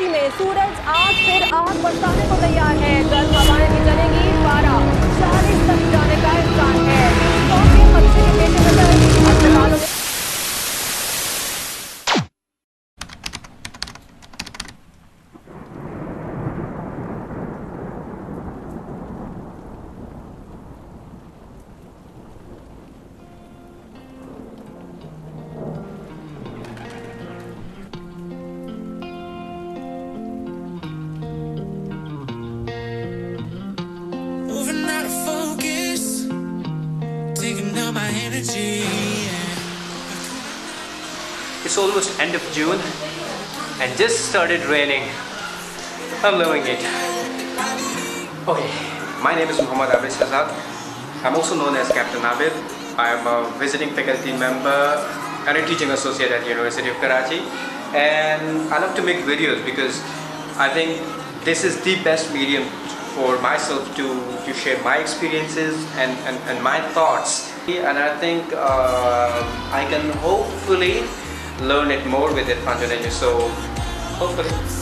कराची में सूरज आज फिर आग बरसाने को तैयार है। गर्म हवाएं भी चलेंगी, पारा 40 तक जाने का इम्कान है। शौकीन मच्छी के पेश नजर अस्पतालों में moving out of focus, taking all my energy. It's almost end of June and just started raining. I'm loving it. Okay, my name is Muhammad Abid Shahzad. I'm also known as Captain Abid. I'm a visiting faculty member and a teaching associate at University of Karachi. And I love to make videos because I think this is the best medium for myself to share my experiences and my thoughts. And I think I can hopefully learn it more with it, Panjanayu. So hopefully.